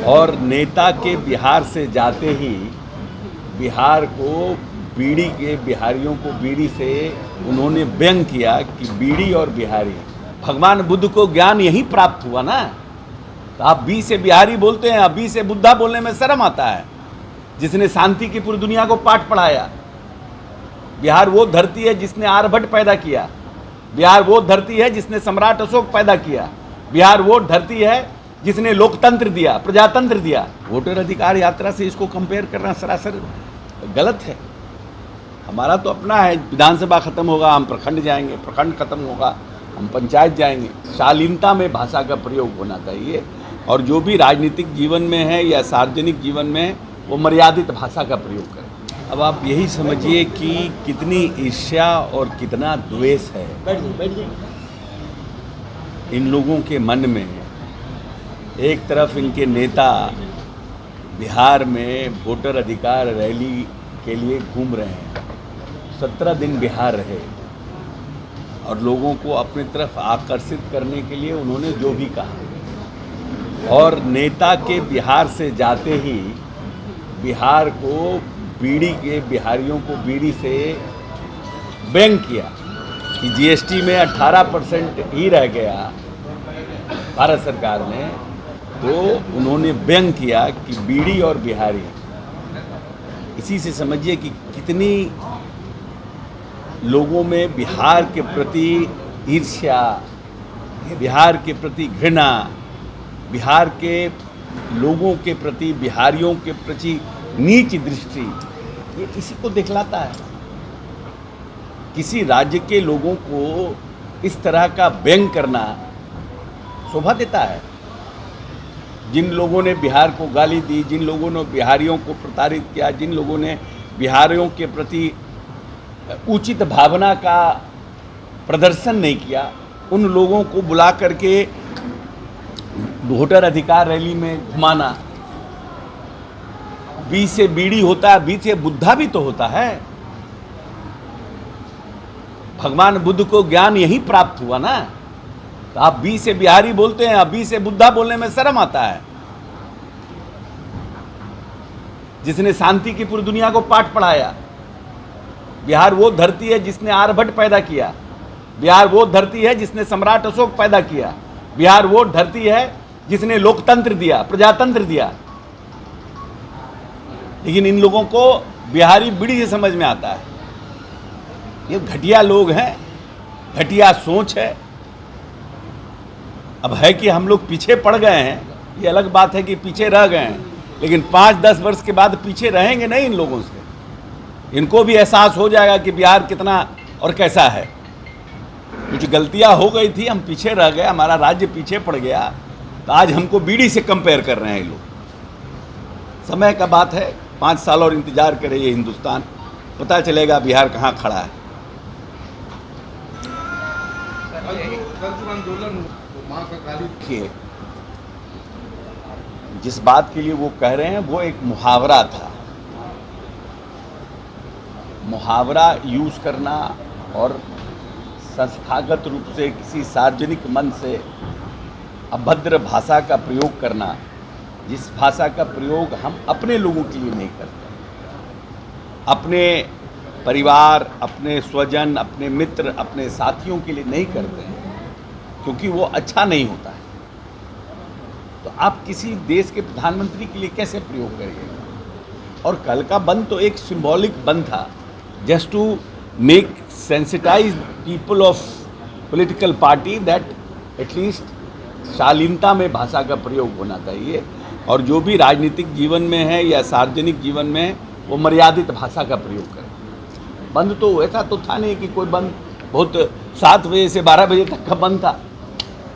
और नेता के बिहार से जाते ही बिहार को बीड़ी के बिहारियों को बीड़ी से उन्होंने व्यंग किया कि बीड़ी और बिहारी। भगवान बुद्ध को ज्ञान यही प्राप्त हुआ ना, तो आप बी से बिहारी बोलते हैं, आप बी से बुद्धा बोलने में शर्म आता है। जिसने शांति की पूरी दुनिया को पाठ पढ़ाया। बिहार वो धरती है जिसने आर्यभट्ट पैदा किया। बिहार वो धरती है जिसने सम्राट अशोक पैदा किया। बिहार वो धरती है जिसने लोकतंत्र दिया, प्रजातंत्र दिया। वोटर अधिकार यात्रा से इसको कंपेयर करना सरासर गलत है। हमारा तो अपना है, विधानसभा खत्म होगा हम प्रखंड जाएंगे, प्रखंड खत्म होगा हम पंचायत जाएंगे। शालीनता में भाषा का प्रयोग होना चाहिए, और जो भी राजनीतिक जीवन में है या सार्वजनिक जीवन में वो मर्यादित भाषा का प्रयोग करें। अब आप यही समझिए कि कितनी ईर्ष्या और कितना द्वेष है इन लोगों के मन में। एक तरफ इनके नेता बिहार में वोटर अधिकार रैली के लिए घूम रहे हैं, 17 दिन बिहार रहे, और लोगों को अपनी तरफ आकर्षित करने के लिए उन्होंने जो भी कहा, और नेता के बिहार से जाते ही बिहार को बीड़ी के बिहारियों को बीड़ी से व्यंग किया कि जीएसटी में 18% ही रह गया भारत सरकार ने, तो उन्होंने व्यंग किया कि बीड़ी और बिहारी। इसी से समझिए कि कितनी लोगों में बिहार के प्रति ईर्ष्या, बिहार के प्रति घृणा, बिहार के लोगों के प्रति, बिहारियों के प्रति नीच दृष्टि, ये इसी को दिखलाता है। किसी राज्य के लोगों को इस तरह का व्यंग करना शोभा देता है। जिन लोगों ने बिहार को गाली दी, जिन लोगों ने बिहारियों को प्रताड़ित किया, जिन लोगों ने बिहारियों के प्रति उचित भावना का प्रदर्शन नहीं किया, उन लोगों को बुला करके वोटर अधिकार रैली में घुमाना। बी से बीड़ी होता है, बी से बुद्धा भी तो होता है। भगवान बुद्ध को ज्ञान यही प्राप्त हुआ ना, तो आप बी से बिहारी बोलते हैं, आप बी से बुद्धा बोलने में शर्म आता है। जिसने शांति की पूरी दुनिया को पाठ पढ़ाया। बिहार वो धरती है जिसने आर्यभट्ट पैदा किया। बिहार वो धरती है जिसने सम्राट अशोक पैदा किया। बिहार वो धरती है जिसने लोकतंत्र दिया, प्रजातंत्र दिया। लेकिन इन लोगों को बिहारी बीड़ी से समझ में आता है। ये घटिया लोग हैं, घटिया सोच है। अब है कि हम लोग पीछे पड़ गए हैं, ये अलग बात है कि पीछे रह गए हैं, लेकिन 5-10 वर्ष के बाद पीछे रहेंगे नहीं इन लोगों से। इनको भी एहसास हो जाएगा कि बिहार कितना और कैसा है। कुछ गलतियां हो गई थी, हम पीछे रह गए, हमारा राज्य पीछे पड़ गया, तो आज हमको बीड़ी से कंपेयर कर रहे हैं ये लोग। समय का बात है, 5 साल और इंतजार करे ये हिंदुस्तान, पता चलेगा बिहार कहाँ खड़ा है। जिस बात के लिए वो कह रहे हैं वो एक मुहावरा था। मुहावरा यूज करना और संस्थागत रूप से किसी सार्वजनिक मंच से अभद्र भाषा का प्रयोग करना, जिस भाषा का प्रयोग हम अपने लोगों के लिए नहीं करते, अपने परिवार, अपने स्वजन, अपने मित्र, अपने साथियों के लिए नहीं करते हैं, क्योंकि वो अच्छा नहीं होता है, तो आप किसी देश के प्रधानमंत्री के लिए कैसे प्रयोग करिएगा। और कल का बंद तो एक सिंबॉलिक बंद था, just to make sensitize people of political party that at least शालीनता में भाषा का प्रयोग होना चाहिए, और जो भी राजनीतिक जीवन में है या सार्वजनिक जीवन में वो मर्यादित भाषा का प्रयोग करें। बंद तो ऐसा तो था नहीं कि कोई बंद बहुत 7 बजे से 12 बजे तक का बंद था।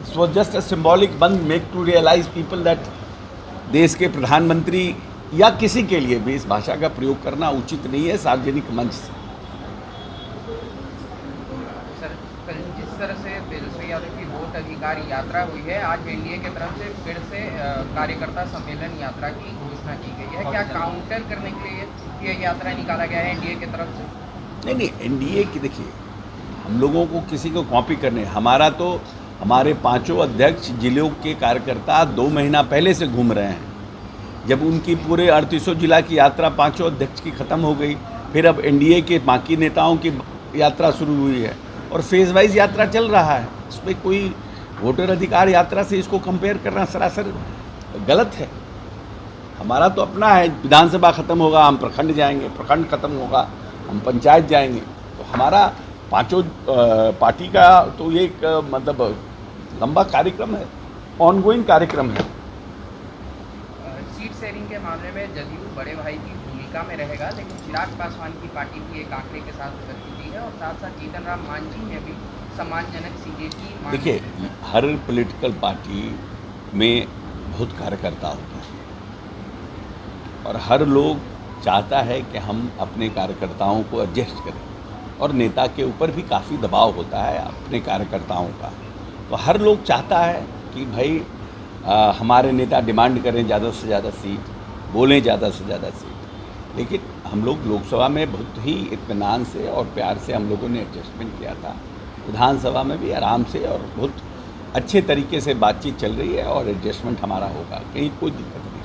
It was just a symbolic bandh, make to realise people that देश के प्रधानमंत्री या किसी के लिए भी इस भाषा का प्रयोग करना उचित नहीं है सार्वजनिक मंच से। जिस तरह से तेजस्वी यादव की वोट अधिकार यात्रा हुई है, आज एनडीए की तरफ से फिर से कार्यकर्ता सम्मेलन यात्रा की घोषणा की गई है। क्या काउंटर करने के लिए ये यात्रा निकाला गया है एनडीए की तरफ से? नहीं, एनडीए की देखिए, हम लोगों को किसी को कॉपी करने, हमारा तो हमारे 5 अध्यक्ष जिलों के कार्यकर्ता 2 महीना पहले से घूम रहे हैं। जब उनकी पूरे 3800 जिला की यात्रा 5 अध्यक्ष की ख़त्म हो गई, फिर अब एनडीए के बाकी नेताओं की यात्रा शुरू हुई है और फेज़ वाइज यात्रा चल रहा है। इसमें कोई वोटर अधिकार यात्रा से इसको कंपेयर करना सरासर गलत है। हमारा तो अपना है, विधानसभा ख़त्म होगा हम प्रखंड जाएंगे, प्रखंड ख़त्म होगा हम पंचायत जाएंगे। तो हमारा पांचों पार्टी का तो ये एक मतलब लंबा कार्यक्रम है, ऑनगोइंग कार्यक्रम है। सीट शेयरिंग के मामले में जदयू बड़े भाई की भूमिका में रहेगा, लेकिन चिराग पासवान की पार्टी भी एक आंकड़े के साथ उतर चुकी है और साथ साथ जीतन राम मांझी ने भी सम्मानजनक सीटें की मांग देखिए, की है। हर पॉलिटिकल पार्टी में बहुत कार्यकर्ता होता है और हर लोग चाहता है कि हम अपने कार्यकर्ताओं को एडजस्ट करें और नेता के ऊपर भी काफ़ी दबाव होता है अपने कार्यकर्ताओं का। तो हर लोग चाहता है कि भाई हमारे नेता डिमांड करें ज़्यादा से ज़्यादा सीट, बोलें ज़्यादा से ज़्यादा सीट। लेकिन हम लोग लोकसभा में बहुत ही इत्मीनान से और प्यार से हम लोगों ने एडजस्टमेंट किया था। विधानसभा में भी आराम से और बहुत अच्छे तरीके से बातचीत चल रही है और एडजस्टमेंट हमारा होगा, कहीं कोई दिक्कत नहीं।